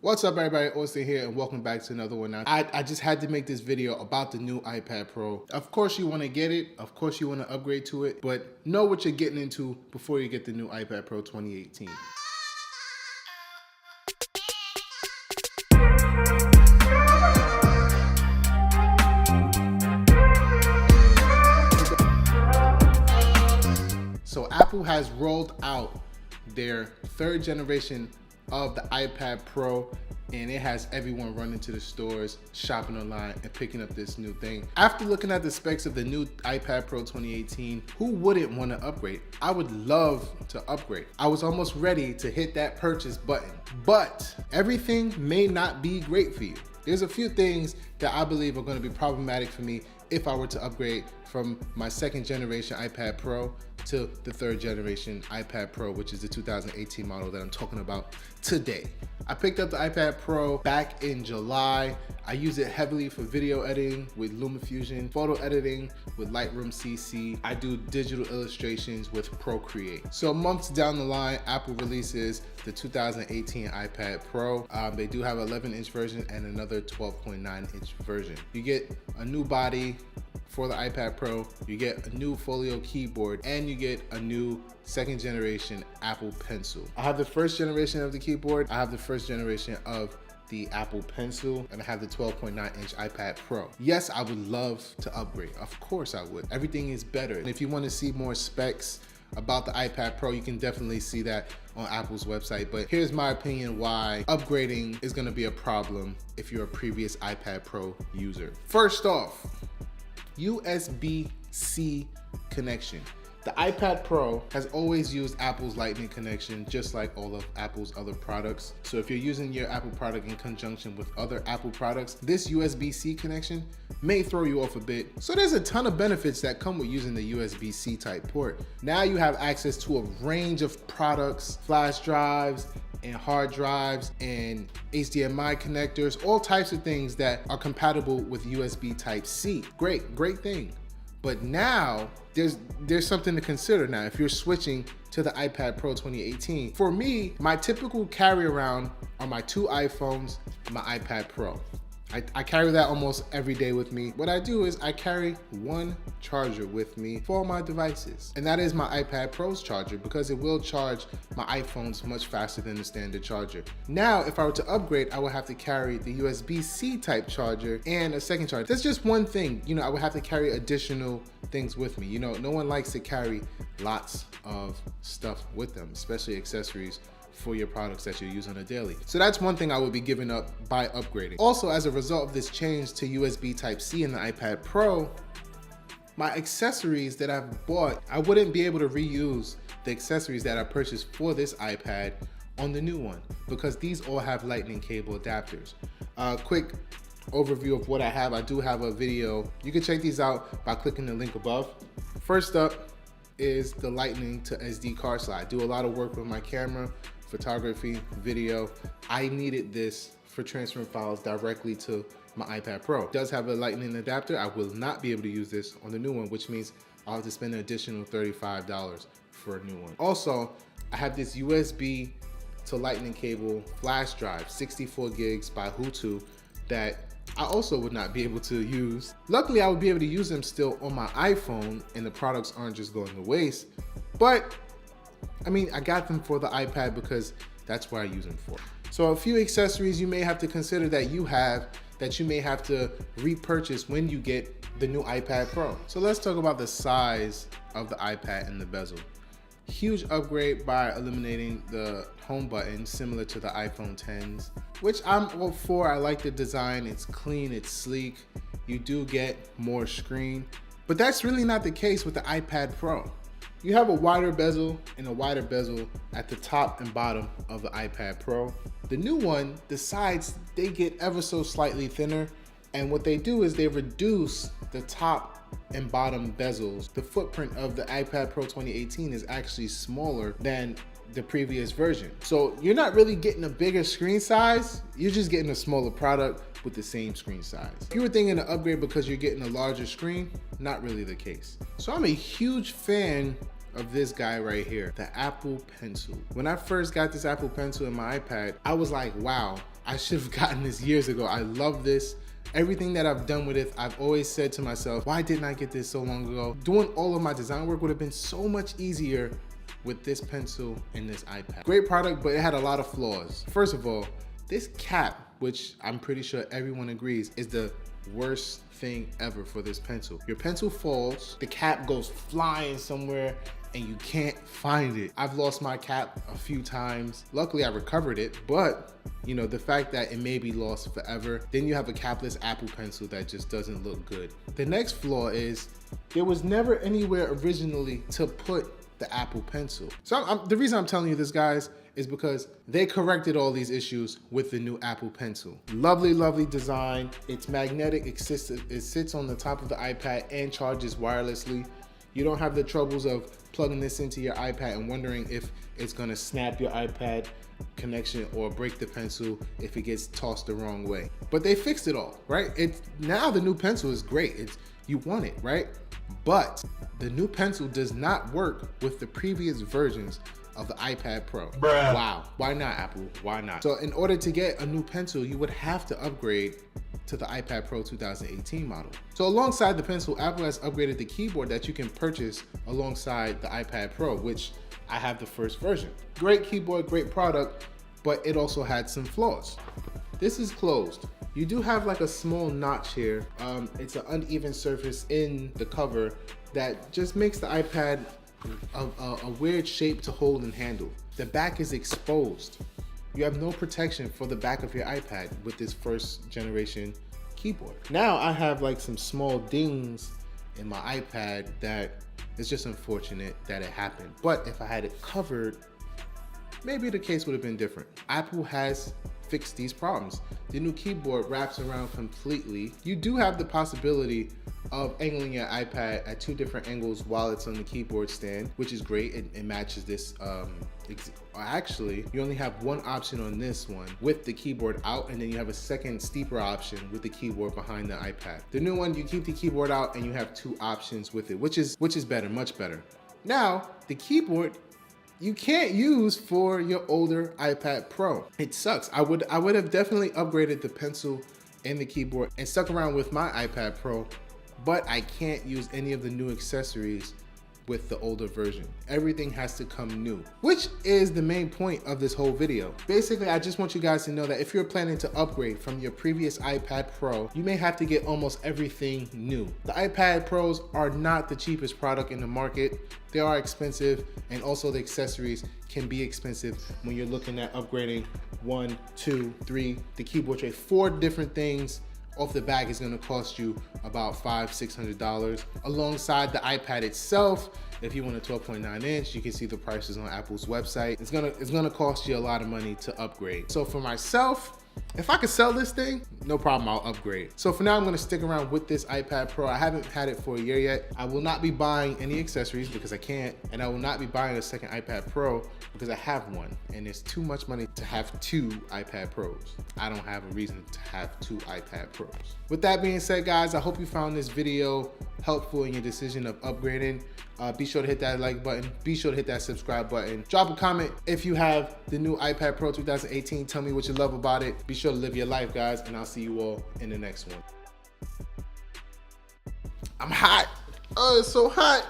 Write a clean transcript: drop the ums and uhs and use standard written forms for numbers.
What's up, everybody? Austin here, and welcome back to another one. I just had to make this video about the new iPad Pro. Of course you want to get it. Of course you want to upgrade to it, but know what you're getting into before you get the new iPad Pro 2018. So Apple has rolled out their third generation of the iPad Pro, and it has everyone running to the stores, shopping online, and picking up this new thing. After looking at the specs of the new iPad Pro 2018, who wouldn't want to upgrade? I would love to upgrade. I was almost ready to hit that purchase button, but everything may not be great for you. There's a few things that I believe are going to be problematic for me if I were to upgrade from my second generation iPad Pro to the third generation iPad Pro, which is the 2018 model that I'm talking about today. I picked up the iPad Pro back in July. I use it heavily for video editing with LumaFusion, photo editing with Lightroom CC. I do digital illustrations with Procreate. So months down the line, Apple releases the 2018 iPad Pro. They do have an 11-inch version and another 12.9-inch version. You get a new body for the iPad Pro, you get a new folio keyboard, and you get a new second generation Apple Pencil. I have the first generation of the keyboard, I have the first generation of the Apple Pencil, and I have the 12.9-inch iPad Pro. Yes, I would love to upgrade. Of course I would. Everything is better. And if you want to see more specs about the iPad Pro, you can definitely see that on Apple's website. But here's my opinion why upgrading is going to be a problem if you're a previous iPad Pro user. First off, USB-C connection. The iPad Pro has always used Apple's Lightning connection, just like all of Apple's other products. So if you're using your Apple product in conjunction with other Apple products, this USB-C connection may throw you off a bit. So there's a ton of benefits that come with using the USB-C type port. Now you have access to a range of products, flash drives, and hard drives, and HDMI connectors, all types of things that are compatible with USB Type-C. Great thing. But now there's something to consider now if you're switching to the iPad Pro 2018. For me, my typical carry around are my two iPhones and my iPad Pro. I carry that almost every day with me. What I do is I carry one charger with me for all my devices. And that is my iPad Pro's charger, because it will charge my iPhones much faster than the standard charger. Now, if I were to upgrade, I would have to carry the USB-C type charger and a second charger. That's just one thing. I would have to carry additional things with me. No one likes to carry lots of stuff with them, especially accessories for your products that you use on a daily. So that's one thing I would be giving up by upgrading. Also, as a result of this change to USB Type-C in the iPad Pro, my accessories that I've bought, I wouldn't be able to reuse the accessories that I purchased for this iPad on the new one, because these all have Lightning cable adapters. Quick overview of what I have. I do have a video. You can check these out by clicking the link above. First up is the Lightning to SD card slide. I do a lot of work with my camera, photography, video. I needed this for transferring files directly to my iPad Pro. It does have a Lightning adapter. I will not be able to use this on the new one, which means I'll have to spend an additional $35 for a new one. Also, I have this USB to Lightning cable flash drive, 64 gigs by Hutu, that I also would not be able to use. Luckily, I would be able to use them still on my iPhone, and the products aren't just going to waste. But I mean, I got them for the iPad because that's what I use them for. So a few accessories you may have to consider that you may have to repurchase when you get the new iPad Pro. So let's talk about the size of the iPad and the bezel. Huge upgrade by eliminating the home button, similar to the iPhone 10s, which I'm all for. I like the design. It's clean, it's sleek. You do get more screen, but that's really not the case with the iPad Pro. You have a wider bezel and a wider bezel at the top and bottom of the iPad Pro. The new one, the sides, they get ever so slightly thinner, and what they do is they reduce the top and bottom bezels. The footprint of the iPad Pro 2018 is actually smaller than the previous version. So you're not really getting a bigger screen size, you're just getting a smaller product with the same screen size. If you were thinking to upgrade because you're getting a larger screen, not really the case. So I'm a huge fan of this guy right here, the Apple Pencil. When I first got this Apple Pencil in my iPad, I was like, wow, I should have gotten this years ago. I love this. Everything that I've done with it, I've always said to myself, why didn't I get this so long ago? Doing all of my design work would have been so much easier with this pencil and this iPad. Great product, but it had a lot of flaws. First of all, this cap, which I'm pretty sure everyone agrees is the worst thing ever for this pencil. Your pencil falls, the cap goes flying somewhere, and you can't find it. I've lost my cap a few times. Luckily, I recovered it, but you know, the fact that it may be lost forever, then you have a capless Apple Pencil that just doesn't look good. The next flaw is there was never anywhere originally to put the Apple Pencil. So the reason I'm telling you this, guys, is because they corrected all these issues with the new Apple Pencil. Lovely, lovely design. It's magnetic, it sits on the top of the iPad and charges wirelessly. You don't have the troubles of plugging this into your iPad and wondering if it's gonna snap your iPad connection or break the pencil if it gets tossed the wrong way. But they fixed it all, right? Now the new pencil is great. You want it, right? But the new pencil does not work with the previous versions of the iPad Pro. Bruh. Wow, why not, Apple? Why not? So in order to get a new pencil, you would have to upgrade to the iPad Pro 2018 model. So alongside the pencil, Apple has upgraded the keyboard that you can purchase alongside the iPad Pro, which I have the first version. Great keyboard, great product, but it also had some flaws. This is closed. You do have like a small notch here. It's an uneven surface in the cover that just makes the iPad a weird shape to hold and handle. The back is exposed. You have no protection for the back of your iPad with this first generation keyboard. Now I have like some small dings in my iPad that is just unfortunate that it happened. But if I had it covered, maybe the case would have been different. Apple has fixed these problems. The new keyboard wraps around completely. You do have the possibility of angling your iPad at 2 different angles while it's on the keyboard stand, which is great. It matches this. Actually, you only have one option on this one with the keyboard out, and then you have a second steeper option with the keyboard behind the iPad. The new one, you keep the keyboard out and you have 2 options with it, which is better, much better. Now, the keyboard you can't use for your older iPad Pro. It sucks. I would have definitely upgraded the pencil and the keyboard and stuck around with my iPad Pro, but I can't use any of the new accessories with the older version. Everything has to come new, which is the main point of this whole video. Basically, I just want you guys to know that if you're planning to upgrade from your previous iPad Pro, you may have to get almost everything new. The iPad Pros are not the cheapest product in the market. They are expensive, and also the accessories can be expensive when you're looking at upgrading 1, 2, 3, the keyboard tray, 4 different things. Off the back is gonna cost you about $500–600. Alongside the iPad itself, if you want a 12.9 inch, you can see the prices on Apple's website. It's gonna cost you a lot of money to upgrade. So for myself, if I could sell this thing, no problem, I'll upgrade. So for now, I'm gonna stick around with this iPad Pro. I haven't had it for a year yet. I will not be buying any accessories because I can't, and I will not be buying a second iPad Pro because I have one, and it's too much money to have 2 iPad Pros. I don't have a reason to have 2 iPad Pros. With that being said, guys, I hope you found this video helpful in your decision of upgrading. Be sure to hit that like button. Be sure to hit that subscribe button. Drop a comment if you have the new iPad Pro 2018. Tell me what you love about it. Be sure to live your life, guys, and I'll see you all in the next one. I'm hot. Oh, it's so hot.